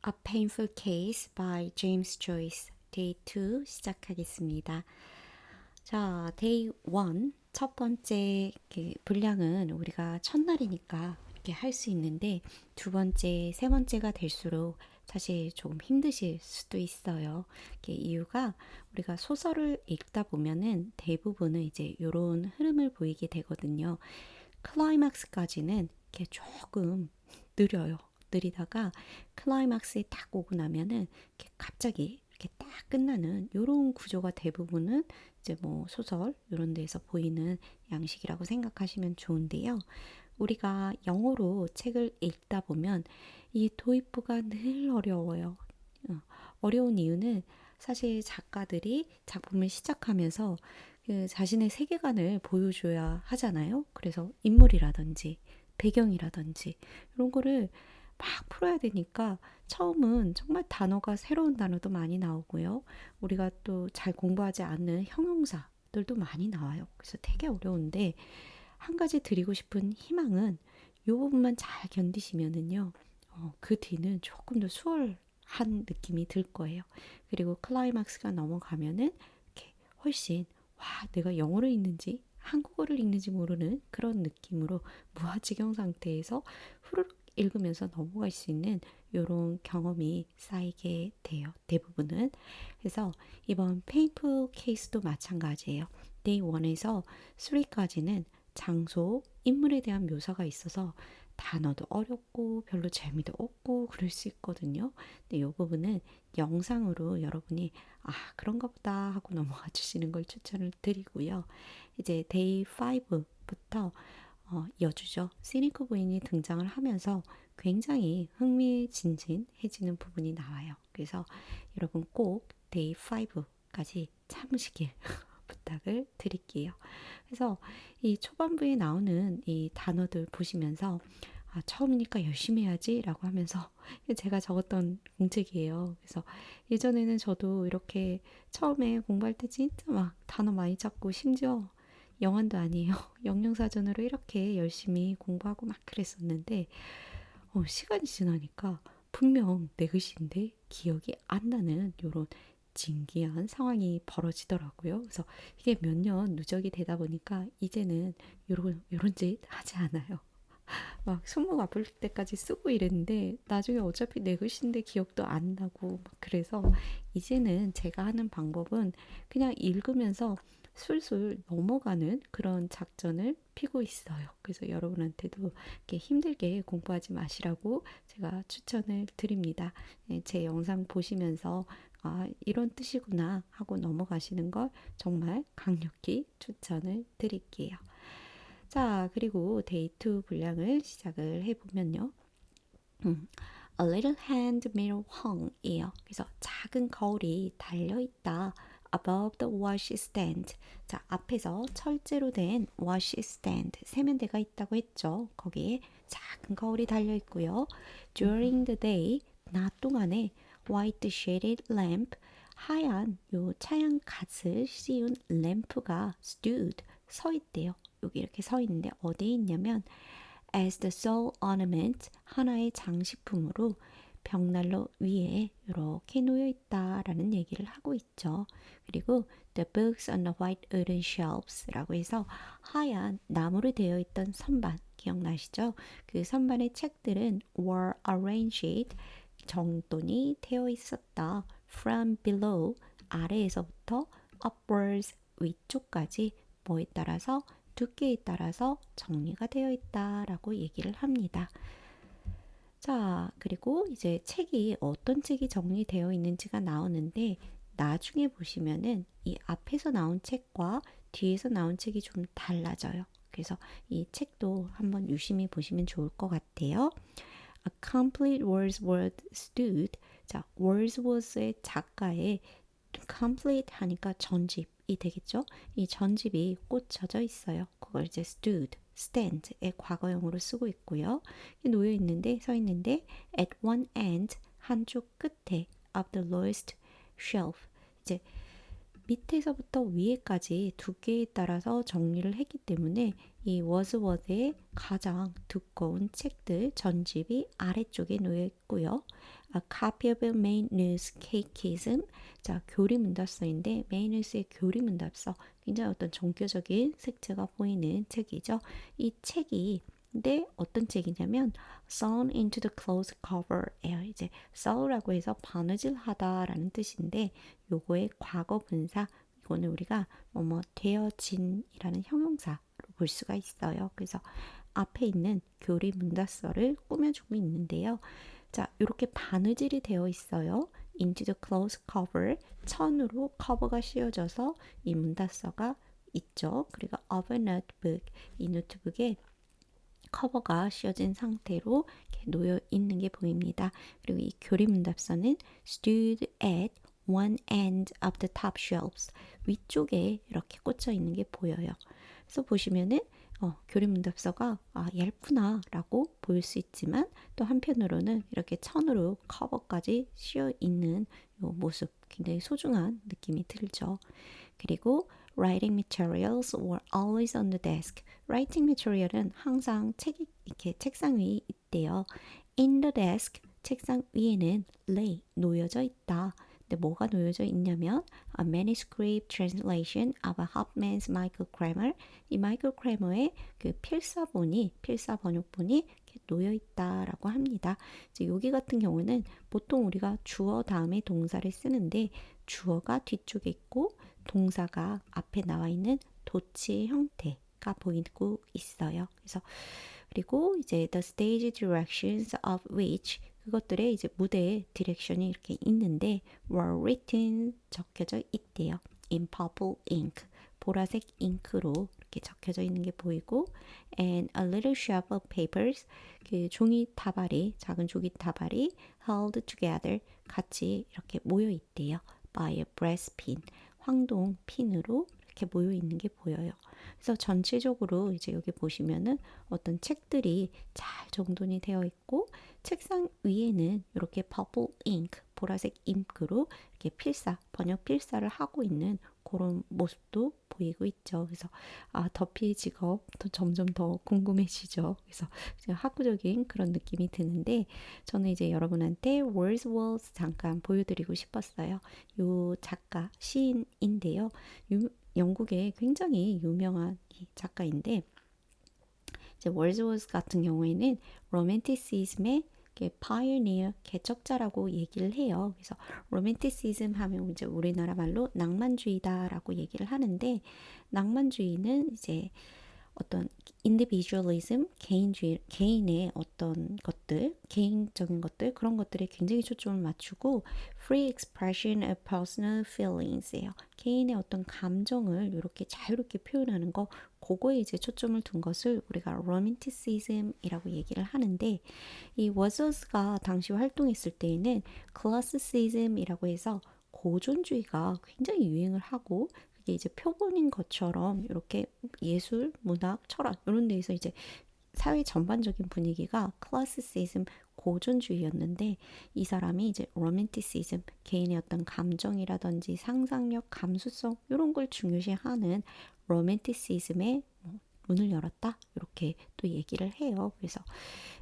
A Painful Case by James Joyce Day 2 시작하겠습니다. 자, Day 1 첫 번째 분량은 우리가 첫날이니까 이렇게 할 수 있는데 두 번째, 세 번째가 될수록 사실 조금 힘드실 수도 있어요. 이유가 우리가 소설을 읽다 보면은 대부분은 이제 이런 흐름을 보이게 되거든요. 클라이막스까지는 이렇게 조금 느려요. 느리다가 클라이막스에 딱 오고 나면은 이렇게 갑자기 이렇게 딱 끝나는 이런 구조가 대부분은 이제 뭐 소설 이런 데에서 보이는 양식이라고 생각하시면 좋은데요. 우리가 영어로 책을 읽다 보면 이 도입부가 늘 어려워요. 어려운 이유는 사실 작가들이 작품을 시작하면서 그 자신의 세계관을 보여줘야 하잖아요. 그래서 인물이라든지 배경이라든지 이런 거를 막 풀어야 되니까 처음은 정말 단어가 새로운 단어도 많이 나오고요. 우리가 또 잘 공부하지 않는 형용사들도 많이 나와요. 그래서 되게 어려운데 한 가지 드리고 싶은 희망은 이 부분만 잘 견디시면은요. 그 뒤는 조금 더 수월한 느낌이 들 거예요. 그리고 클라이막스가 넘어가면은 이렇게 훨씬 와, 내가 영어를 읽는지 한국어를 읽는지 모르는 그런 느낌으로 무아지경 상태에서 후루룩 읽으면서 넘어갈 수 있는 이런 경험이 쌓이게 돼요. 대부분은. 그래서 이번 페인풀 케이스도 마찬가지예요. 데이 1에서 3까지는 장소, 인물에 대한 묘사가 있어서 단어도 어렵고 별로 재미도 없고 그럴 수 있거든요. 근데 이 부분은 영상으로 여러분이 아, 그런가 보다 하고 넘어가 주시는 걸 추천을 드리고요. 이제 데이 5부터 여주죠. 시니커 부인이 등장을 하면서 굉장히 흥미진진해지는 부분이 나와요. 그래서 여러분 꼭 데이 5까지 참으시길 부탁을 드릴게요. 그래서 이 초반부에 나오는 이 단어들 보시면서 아, 처음이니까 열심히 해야지라고 하면서 제가 적었던 공책이에요. 그래서 예전에는 저도 이렇게 처음에 공부할 때 진짜 막 단어 많이 찾고 심지어 영어도 아니에요. 영영사전으로 이렇게 열심히 공부하고 막 그랬었는데 시간이 지나니까 분명 내 글씨인데 기억이 안 나는 이런 진기한 상황이 벌어지더라고요. 그래서 이게 몇 년 누적이 되다 보니까 이제는 요런 짓 하지 않아요. 막 손목 아플 때까지 쓰고 이랬는데 나중에 어차피 내 글씨인데 기억도 안 나고 막 그래서 이제는 제가 하는 방법은 그냥 읽으면서 술술 넘어가는 그런 작전을 피고 있어요. 그래서 여러분한테도 이렇게 힘들게 공부하지 마시라고 제가 추천을 드립니다. 네, 제 영상 보시면서 아, 이런 뜻이구나 하고 넘어가시는 걸 정말 강력히 추천을 드릴게요. 자, 그리고 데이 2 분량을 시작을 해보면요. A little hand mirror hung이에요. 그래서 작은 거울이 달려있다. Above the washstand. 자, 앞에서 철제로 된 washstand, 세면대가 있다고 했죠. 거기에 작은 거울이 달려있고요. During the day, 낮 동안에 white shaded lamp, 하얀 요 차양 갓을 씌운 램프가 stood, 서 있대요. 여기 이렇게 서 있는데 어디에 있냐면 as the sole ornament, 하나의 장식품으로 벽난로 위에 이렇게 놓여 있다라는 얘기를 하고 있죠. 그리고 the books on the white wooden shelves라고 해서 하얀 나무로 되어 있던 선반 기억나시죠? 그 선반의 책들은 were arranged, 정돈이 되어 있었다. from below, 아래에서부터 upwards, 위쪽까지 뭐에 따라서 두께에 따라서 정리가 되어 있다라고 얘기를 합니다. 자, 그리고 이제 책이 어떤 책이 정리되어 있는지가 나오는데 나중에 보시면은 이 앞에서 나온 책과 뒤에서 나온 책이 좀 달라져요. 그래서 이 책도 한번 유심히 보시면 좋을 것 같아요. A complete Wordsworth stood. 자, Wordsworth의 작가의 complete 하니까 전집이 되겠죠? 이 전집이 꽂혀져 있어요. 그걸 이제 stood, stand의 과거형으로 쓰고 있고요. 놓여 있는데, 서 있는데, at one end, 한쪽 끝에 of the lowest shelf. 이제 밑에서부터 위에까지 두께에 따라서 정리를 했기 때문에 이 워즈워드의 가장 두꺼운 책들 전집이 아래쪽에 놓여 있고요. A copy of main news catecism. 자, 교리 문답서인데 main news의 교리 문답서 굉장히 어떤 종교적인 색채가 보이는 책이죠. 이 책이 근데 어떤 책이냐면 sewn into the close cover예요. 이제 sew라고 해서 바느질하다라는 뜻인데 요거의 과거 분사 이거는 우리가 뭐뭐 되어진이라는 형용사로 볼 수가 있어요. 그래서 앞에 있는 교리 문답서를 꾸며주고 있는데요. 자, 이렇게 바느질이 되어 있어요. into the close cover 천으로 커버가 씌워져서 이 문답서가 있죠. 그리고 of a notebook 이 노트북에 커버가 씌워진 상태로 이렇게 놓여 있는 게 보입니다. 그리고 이 교리 문답서는 stood at one end of the top shelves 위쪽에 이렇게 꽂혀 있는 게 보여요. 그래서 보시면은 교리 문답서가 얇구나 라고 보일 수 있지만 또 한편으로는 이렇게 천으로 커버까지 씌어 있는 요 모습 굉장히 소중한 느낌이 들죠. 그리고 writing materials were always on the desk. writing material은 항상 책이 이렇게 책상 위에 있대요. in the desk 책상 위에는 lay 놓여져 있다. 근데 뭐가 놓여져 있냐면 a manuscript translation of a Hopman's Michael Kramer 이 마이클 크래머의 그 필사 번역본이 이렇게 놓여 있다라고 합니다. 이제 여기 같은 경우는 보통 우리가 주어 다음에 동사를 쓰는데 주어가 뒤쪽에 있고 동사가 앞에 나와 있는 도치의 형태가 보이고 있어요. 그래서 그리고 이제 the stage directions of which 그것들의 이제 무대의 디렉션이 이렇게 있는데 were written 적혀져 있대요. in purple ink 보라색 잉크로 이렇게 적혀져 있는 게 보이고 and a little sheaf of papers 그 종이 다발이 작은 종이 다발이 held together 같이 이렇게 모여 있대요. by a brass pin 황동 핀으로 이렇게 모여 있는 게 보여요. 그래서 전체적으로 이제 여기 보시면은 어떤 책들이 잘 정돈이 되어 있고 책상 위에는 이렇게 purple ink 보라색 잉크로 이렇게 번역 필사를 하고 있는 그런 모습도 보이고 있죠. 그래서 더피의 직업 점점 더 궁금해지죠. 그래서 학구적인 그런 느낌이 드는데 저는 이제 여러분한테 월즈워스 잠깐 보여드리고 싶었어요. 요 작가 시인인데요. 영국의 굉장히 유명한 작가인데 이제 월즈워스 같은 경우에는 로맨티시즘의 파이오니어 개척자라고 얘기를 해요. 그래서 로맨티시즘 하면 이제 우리나라 말로 낭만주의다라고 얘기를 하는데 낭만주의는 이제 어떤 인디비주얼리즘, 개인의 어떤 것들, 개인적인 것들 그런 것들에 굉장히 초점을 맞추고 free expression of personal feelings예요. 개인의 어떤 감정을 이렇게 자유롭게 표현하는 거 그거에 이제 초점을 둔 것을 우리가 로맨티시즘이라고 얘기를 하는데 이 워저스가 당시 활동했을 때에는 클래시시즘이라고 해서 고전주의가 굉장히 유행을 하고 그게 이제 표본인 것처럼 이렇게 예술, 문학, 철학 이런 데에서 이제 사회 전반적인 분위기가 클래시시즘 고전주의였는데 이 사람이 이제 로맨티시즘 개인의 어떤 감정이라든지 상상력, 감수성 이런 걸 중요시하는 로맨티시즘의 문을 열었다 이렇게 또 얘기를 해요. 그래서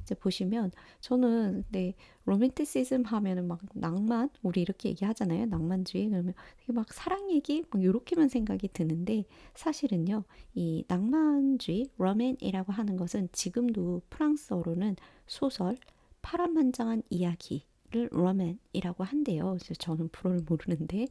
이제 보시면 저는 근데 로맨티시즘 하면은 막 낭만 우리 이렇게 얘기하잖아요. 낭만주의 그러면 되게 막 사랑 얘기 막 이렇게만 생각이 드는데 사실은요 이 낭만주의 로맨이라고 하는 것은 지금도 프랑스어로는 소설 파란만장한 이야기를 로맨이라고 한대요. 그래서 저는 불어를 모르는데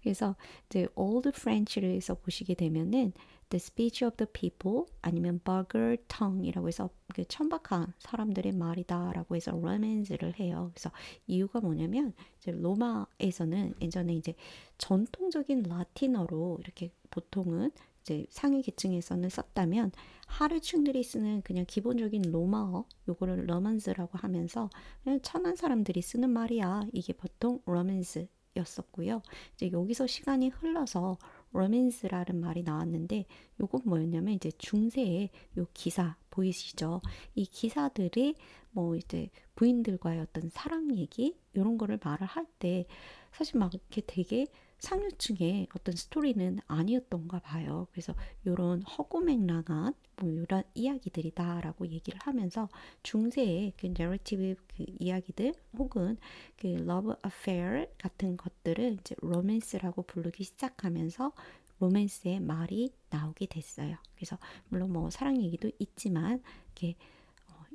그래서 이제 Old French에서 보시게 되면은 The Speech of the People 아니면 Burger Tongue이라고 해서 그 천박한 사람들의 말이다라고 해서 로맨스를 해요. 그래서 이유가 뭐냐면 이제 로마에서는 예전에 이제 전통적인 라틴어로 이렇게 보통은 이제 상위 계층에서는 썼다면 하류층들이 쓰는 그냥 기본적인 로마어 요거를 로만스라고 하면서 그냥 천한 사람들이 쓰는 말이야. 이게 보통 로맨스 였었고요. 이제 여기서 시간이 흘러서 로맨스라는 말이 나왔는데 요건 뭐였냐면 이제 중세의 요 기사 보이시죠? 이 기사들이 뭐 이제 부인들과의 어떤 사랑 얘기 이런 거를 말을 할 때 사실 막 이렇게 되게 상류층의 어떤 스토리는 아니었던가 봐요. 그래서 이런 허구맹랑한 뭐 이런 이야기들이다라고 얘기를 하면서 중세의 그 내러티브 그 이야기들 혹은 그 러브 어페어 같은 것들을 이제 로맨스라고 부르기 시작하면서 로맨스의 말이 나오게 됐어요. 그래서 물론 뭐 사랑 얘기도 있지만 이렇게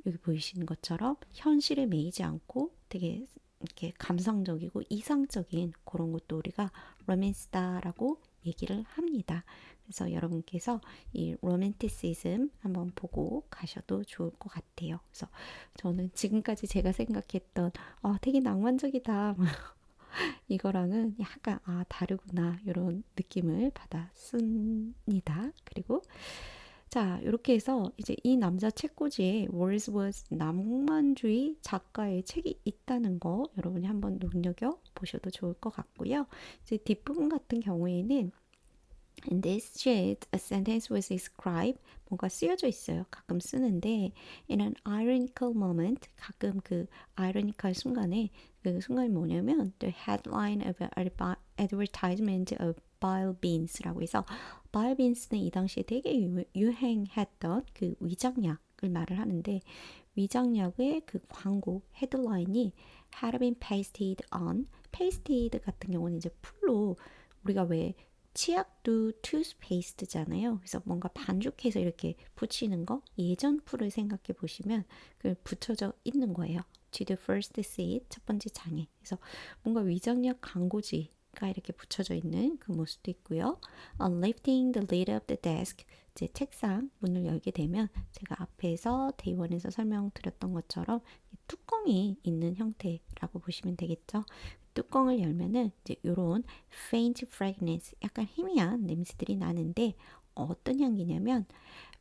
여기 보이시는 것처럼 현실에 매이지 않고 되게 이렇게 감성적이고 이상적인 그런 것도 우리가 로맨스다라고 얘기를 합니다. 그래서 여러분께서 이 로맨티시즘 한번 보고 가셔도 좋을 것 같아요. 그래서 저는 지금까지 제가 생각했던 되게 낭만적이다 이거랑은 약간 다르구나 이런 느낌을 받았습니다. 그리고 자, 이렇게 해서 이제 이 남자 책꽂이에 월스워스 낭만주의 작가의 책이 있다는 거 여러분이 한번 눈여겨 보셔도 좋을 것 같고요. 이제 뒷부분 같은 경우에는 In this sheet, a sentence was inscribed. 뭔가 쓰여져 있어요. 가끔 쓰는데 in an ironical moment, 가끔 그 아이러니컬 순간에 그 순간이 뭐냐면 the headline of an advertisement of Bile Beans라고 해서 Bile Beans는 이 당시에 되게 유행했던 그 위장약을 말을 하는데 위장약의 그 광고 헤드라인이 had been pasted on pasted 같은 경우는 이제 풀로 우리가 왜 치약도 투스페이스트잖아요. 그래서 뭔가 반죽해서 이렇게 붙이는 거 예전 풀을 생각해 보시면 그 붙여져 있는 거예요. To the first seat 첫 번째 장에. 그래서 뭔가 위장약 광고지가 이렇게 붙여져 있는 그 모습도 있고요. On lifting the lid of the desk 제 책상 문을 열게 되면 제가 앞에서 데이원에서 설명드렸던 것처럼 뚜껑이 있는 형태라고 보시면 되겠죠. 뚜껑을 열면은 이제 요런 faint fragrance 약간 희미한 냄새들이 나는데 어떤 향기냐면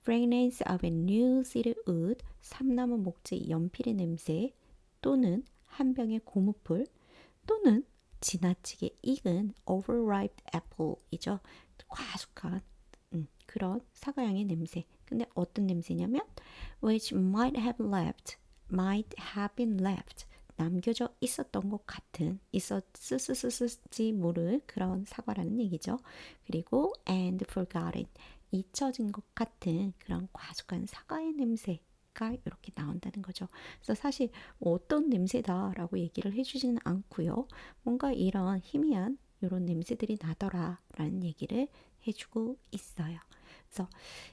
fragrance of a new cedar wood 삼나무 목재 연필의 냄새 또는 한 병의 고무풀 또는 지나치게 익은 overripe apple이죠. 과숙한 그런 사과향의 냄새. 근데 어떤 냄새냐면 which might have been left 남겨져 있었던 것 같은 있었을지 모를 그런 사과라는 얘기죠. 그리고 and forgotten 잊혀진 것 같은 그런 과숙한 사과의 냄새가 이렇게 나온다는 거죠. 그래서 사실 어떤 냄새다라고 얘기를 해주지는 않고요. 뭔가 이런 희미한 이런 냄새들이 나더라라는 얘기를 해주고 있어요. 그래서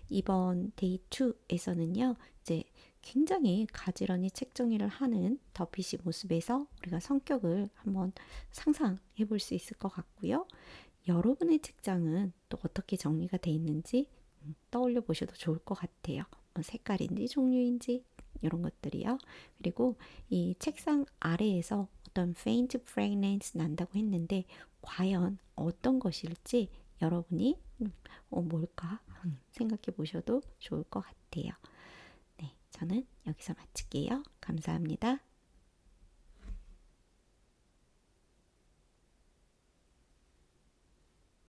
이번 데이 2에서는요, 이제 굉장히 가지런히 책 정리를 하는 더핏이 모습에서 우리가 성격을 한번 상상해 볼 수 있을 것 같고요. 여러분의 책장은 또 어떻게 정리가 돼 있는지 떠올려 보셔도 좋을 것 같아요. 뭐 색깔인지 종류인지 이런 것들이요. 그리고 이 책상 아래에서 어떤 faint fragrance 난다고 했는데 과연 어떤 것일지 여러분이 뭘까 생각해 보셔도 좋을 것 같아요. 네, 저는 여기서 마칠게요. 감사합니다.